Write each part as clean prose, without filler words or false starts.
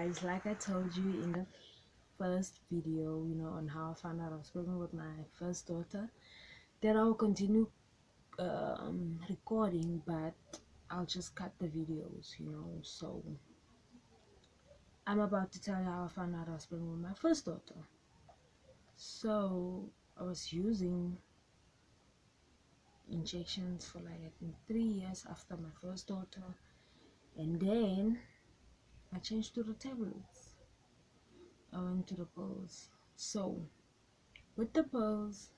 guys, like I told you in the first video, on how I found out I was pregnant with my first daughter, that I'll continue recording, but I'll just cut the videos. So I'm about to tell you how I found out I was pregnant with my first daughter. So I was using injections for like I think 3 years after my first daughter, and then I changed to the tablets. I went to the pills. So with the pills,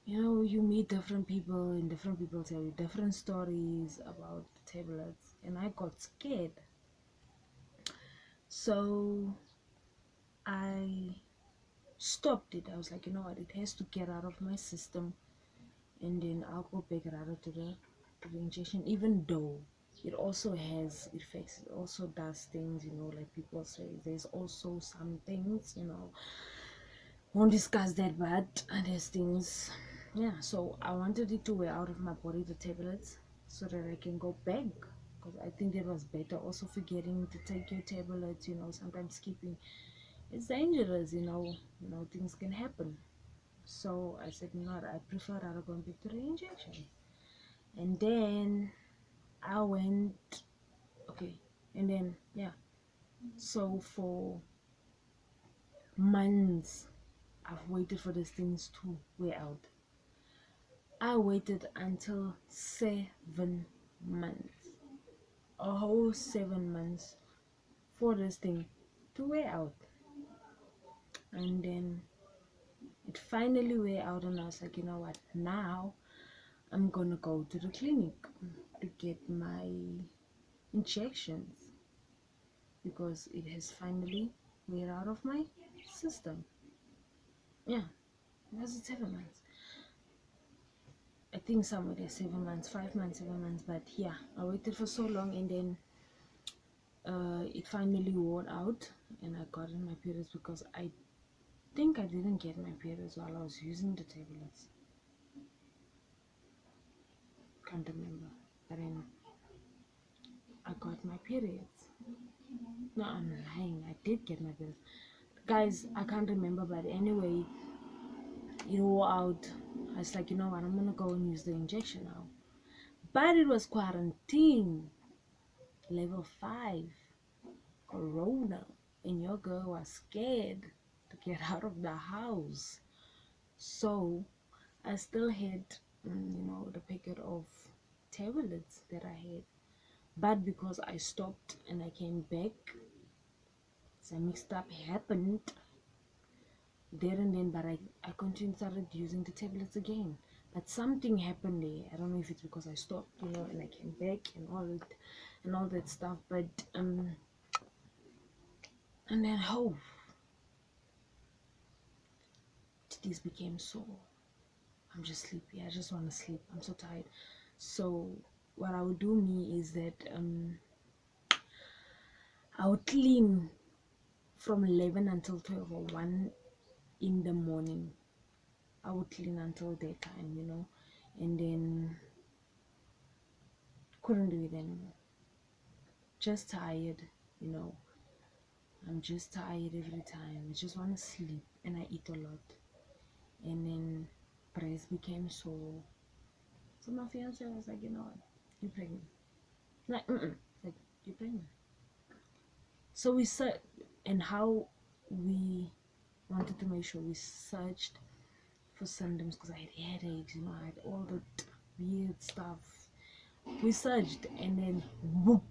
you meet different people and different people tell you different stories about the tablets, and I got scared. So I stopped it. I was like, you know what, it has to get out of my system, and then I'll go back rather to the injection, even though it also has effects, it also does things, like people say there's also some things, won't discuss that, but there's things. Yeah, so I wanted it to wear out of my body, the tablets, so that I can go back, because I think that was better. Also forgetting to take your tablets, sometimes skipping, it's dangerous. Things can happen. So I said, I prefer rather going back to the injection. And then I went, okay, and then yeah, so for months I've waited for these things to wear out. I waited until 7 months, a whole 7 months, for this thing to wear out. And then it finally wear out, and I was like, you know what, now I'm gonna go to the clinic to get my injections, because it has finally wear out of my system. Yeah, it was 7 months. I think somewhere there's 7 months, 5 months, 7 months, but yeah, I waited for so long, and then it finally wore out, and I got in my periods, because I think I didn't get my periods while I was using the tablets. Can't remember, but then I got my periods. No, I'm lying, I did get my periods, guys. I can't remember, but anyway, it wore out. I was like, you know what, I'm gonna go and use the injection now. But it was quarantine, level 5, corona, and your girl was scared to get out of the house. So I still had, the packet of tablets that I had. But because I stopped and I came back, some mixed up happened there and then. But I continued, started using the tablets again. But something happened there. I don't know if it's because I stopped, and I came back and all that stuff. But and then this became sore. I'm just sleepy. I just want to sleep. I'm so tired. So what I would do me is that I would clean from 11 until 12 or 1 in the morning. I would clean until daytime, and then couldn't do it anymore. Just tired, you know. I'm just tired every time. I just want to sleep, and I eat a lot. And then breast became sore. So my fiance was like, you know what, you're pregnant. Like, like, you're pregnant. So we said, and how we wanted to make sure we searched for symptoms, because I had headaches, I had all the weird stuff. We searched, and then whoop,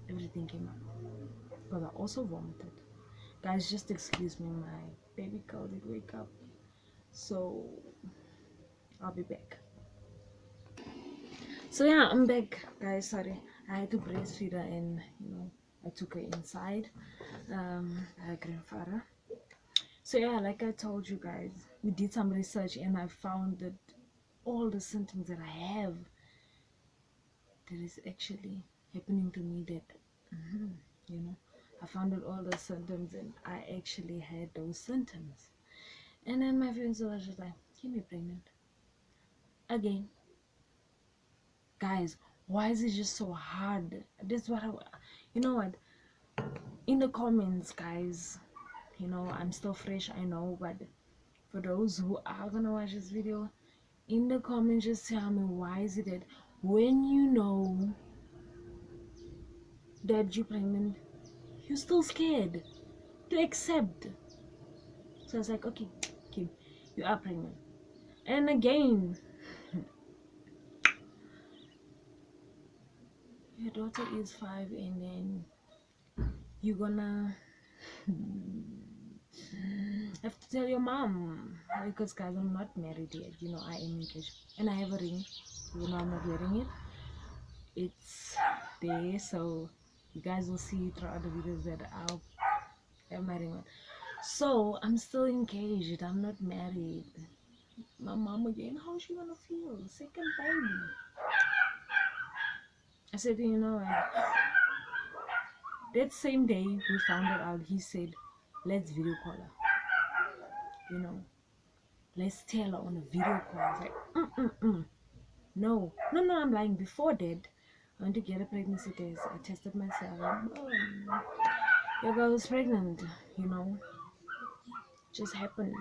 everything came up. Because I also vomited. Guys, just excuse me, my baby girl did wake up. So I'll be back. So yeah, I'm back, guys. Sorry, I had to breastfeed her, and I took her inside, her grandfather. So yeah, like I told you guys, we did some research, and I found that all the symptoms that I have, that is actually happening to me. That I found out all the symptoms, and I actually had those symptoms. And then my friends were just like, "Get me pregnant again." Guys, why is it just so hard? That's what you know what, in the comments, guys, you know, I'm still fresh, I know, but for those who are gonna watch this video, in the comments, just tell me, why is it that when you know that you're pregnant, you're still scared to accept? So I was like, okay, Kim, you are pregnant. And again, your daughter is 5, and then you're gonna have to tell your mom, because guys, I'm not married yet, you know, I am engaged and I have a ring, you know, I'm not wearing it, it's there, so you guys will see throughout the videos that I'll have my ring on. So I'm still engaged, I'm not married. My mom again, how's she gonna feel? Second baby. I said, you know what, that same day we found it out, he said, let's video call her, you know, let's tell her on a video call. I was like, no, I'm lying. Before that, I went to get a pregnancy test. I tested myself. Your girl was pregnant, you know. Just happened.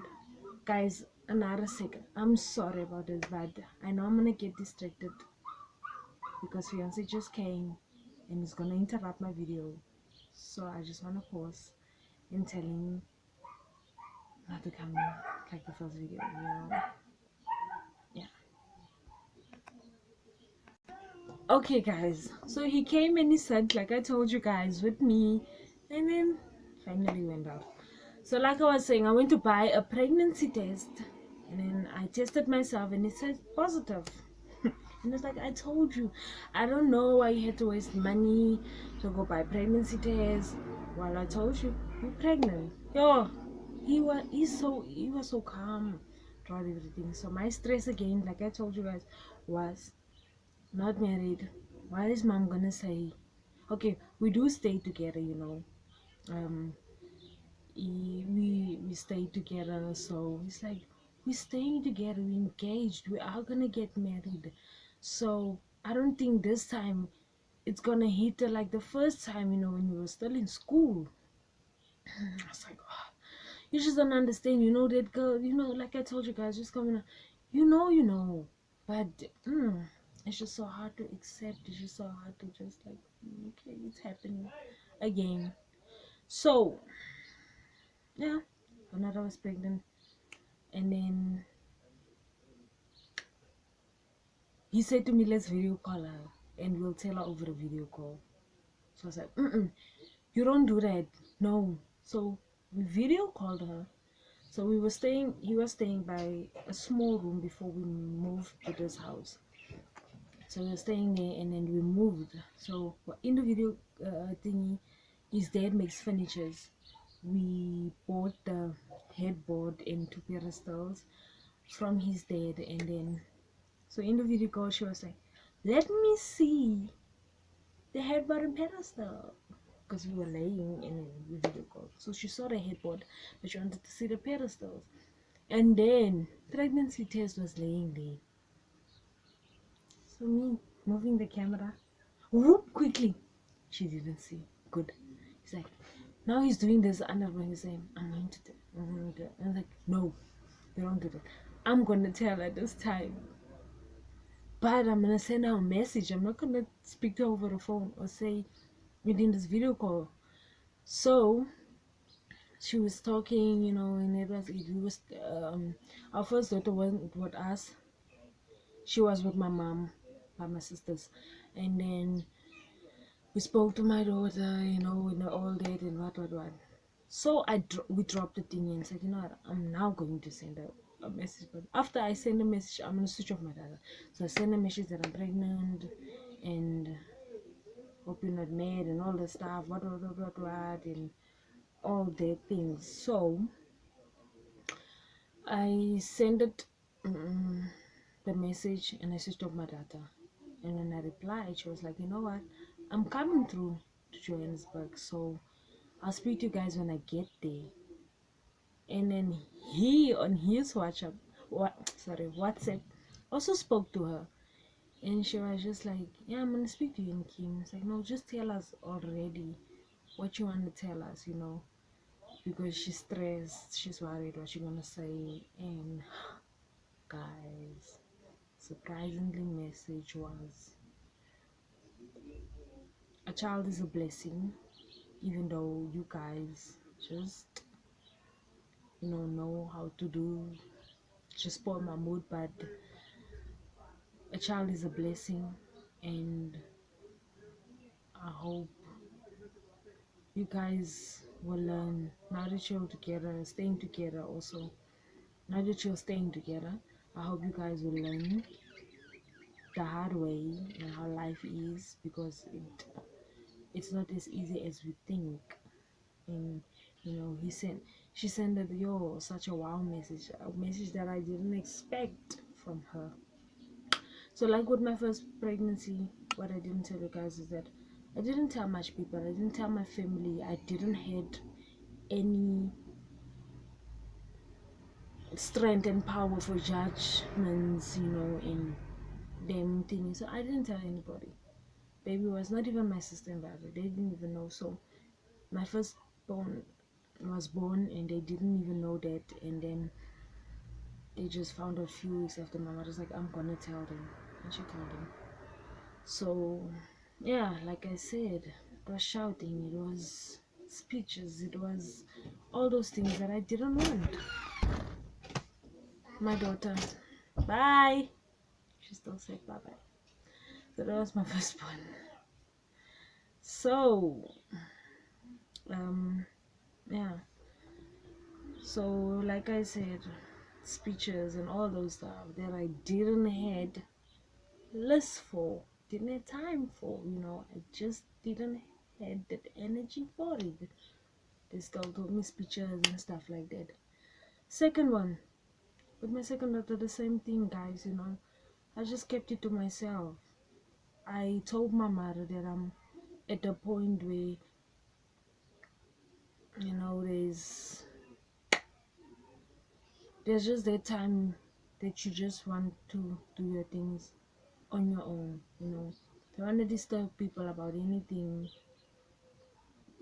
Guys, another second. I'm sorry about this, but I know I'm gonna get distracted because fiance just came and is gonna interrupt my video. So I just wanna pause and tell him not to come like the first video, you know. Yeah. Okay, guys, so he came and he said, like I told you guys, with me, and then finally went out. So like I was saying, I went to buy a pregnancy test, and then I tested myself and it said positive. And it's like, I told you, I don't know why you had to waste money to go buy pregnancy test while I told you you're pregnant. Yo, he was so calm throughout everything. So my stress again, like I told you guys, was not married. What is mom gonna say? Okay, we do stay together, you know. Um, we stay together, so it's like we're staying together, we're engaged, we are gonna get married. So I don't think this time it's gonna hit her like the first time, you know, when we were still in school. I was like, oh, you just don't understand, you know, that girl, you know, like I told you guys, just coming up, you know, but it's just so hard to accept. It's just so hard to just like, okay, it's happening again. So yeah, another was pregnant, and then he said to me, let's video call her and we'll tell her over a video call. So I was like, you don't do that, no. So we video called her. So he was staying by a small room before we moved to this house. So we were staying there, and then we moved. So in the video thingy, his dad makes furnitures. We bought the headboard and 2 pedestals from his dad, and then so in the video call she was like, let me see the headboard and pedestal, because we were laying in the video call. So she saw the headboard, but she wanted to see the pedestals. And then pregnancy test was laying there. So me moving the camera, whoop, quickly. She didn't see. Good. He's like, now he's doing this under when he's saying, I'm going to do it. I'm going to do it. I'm like, no, you don't do that. I'm gonna tell her this time. But I'm gonna send her a message. I'm not gonna speak to her over the phone or say within this video call. So she was talking, you know, and it was our first daughter wasn't with us. She was with my mom, by my sisters, and then we spoke to my daughter, you know, and all that and what. So we dropped the thing and said, you know what, I'm now going to send a message. But after I send a message, I'm gonna switch off my data. So I send a message that I'm pregnant and hope you're not mad and all the stuff, what, and all that things. So I sent it the message and I switched off my data. And when I replied, she was like, you know what, I'm coming through to Johannesburg, so I'll speak to you guys when I get there. And then he on his WhatsApp also spoke to her, and she was just like, yeah, I'm gonna speak to you and Kim. It's like, no, just tell us already what you want to tell us, because she's stressed, she's worried what you're gonna say. And guys, surprisingly, message was, a child is a blessing, even though you guys just know how to do, just spoil my mood. But a child is a blessing, and I hope you guys will learn, now that you're together, staying together also, now that you're staying together, I hope you guys will learn the hard way and how life is, because it's not as easy as we think. And she sent it, such a wow message, a message that I didn't expect from her. So like with my first pregnancy, what I didn't tell you guys is that I didn't tell much people, I didn't tell my family, I didn't had any strength and power for judgments, and them things. So I didn't tell anybody. Baby was not even my sister invited, they didn't even know. So my firstborn was born and they didn't even know that. And then they just found out a few weeks after. My mother's like, I'm gonna tell them, and she told them. So yeah, like I said, it was shouting, it was speeches, it was all those things that I didn't want. My daughter, bye, she still said bye bye. So that was my firstborn. So yeah, so like I said, speeches and all those stuff that I didn't had list for, didn't have time for, I just didn't had that energy for it. This girl told me speeches and stuff like that. Second one, with my second daughter, the same thing, guys. I just kept it to myself. I told my mother that I'm at the point where, there's just that time that you just want to do your things on your own. Don't want to disturb people about anything.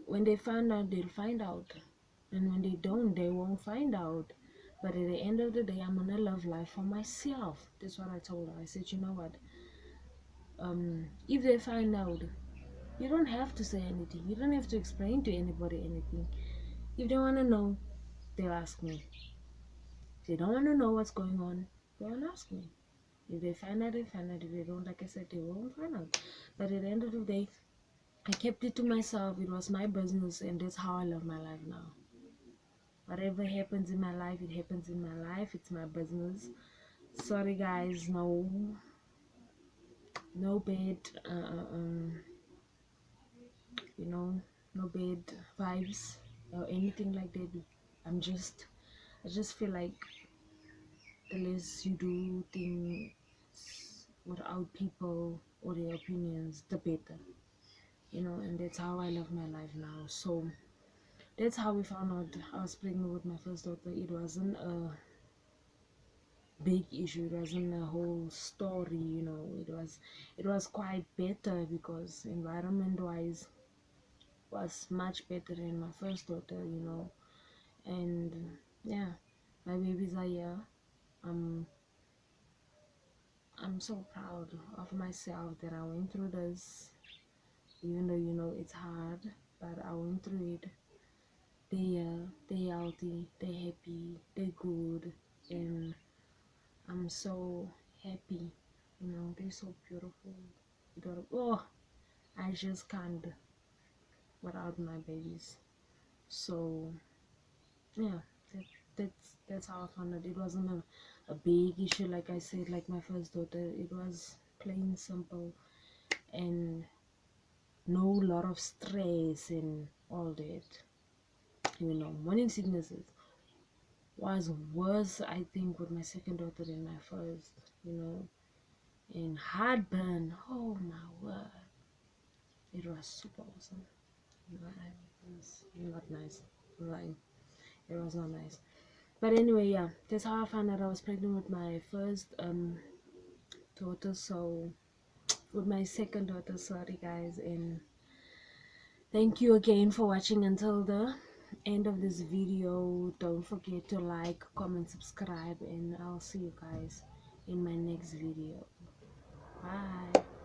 When they find out, they'll find out, and when they don't, they won't find out. But at the end of the day, I'm gonna love life for myself. That's what I told her. I said, you know what, if they find out, you don't have to say anything, you don't have to explain to anybody anything. If they want to know, they'll ask me. If they don't want to know what's going on, they won't ask me. If they find out, they find out. If they don't, like I said, they won't find out. But at the end of the day, I kept it to myself. It was my business, and that's how I live my life now. Whatever happens in my life, it happens in my life. It's my business. Sorry guys, no bad no bad vibes or anything like that. I just feel like the less you do things without people or their opinions, the better. And that's how I live my life now. So that's how we found out I was pregnant with my first daughter. It wasn't a big issue, it wasn't a whole story. It was quite better, because environment wise was much better than my first daughter. And yeah, my babies are here. I'm so proud of myself that I went through this, even though it's hard, but I went through it. They healthy, they happy, they good, and I'm so happy. They're so beautiful. Oh, I just can't without my babies. So yeah, that's how I found it. It wasn't a big issue, like I said, like my first daughter. It was plain simple, and no lot of stress and all that. Morning sicknesses was worse, I think, with my second daughter than my first. And heartburn, oh my word, it was super awesome. It was not nice. I'm lying. It was not nice. But anyway, yeah, that's how I found out I was pregnant with my first daughter. So with my second daughter, sorry guys. And Thank you again for watching until the end of this video. Don't forget to like, comment, subscribe, and I'll see you guys in my next video. Bye.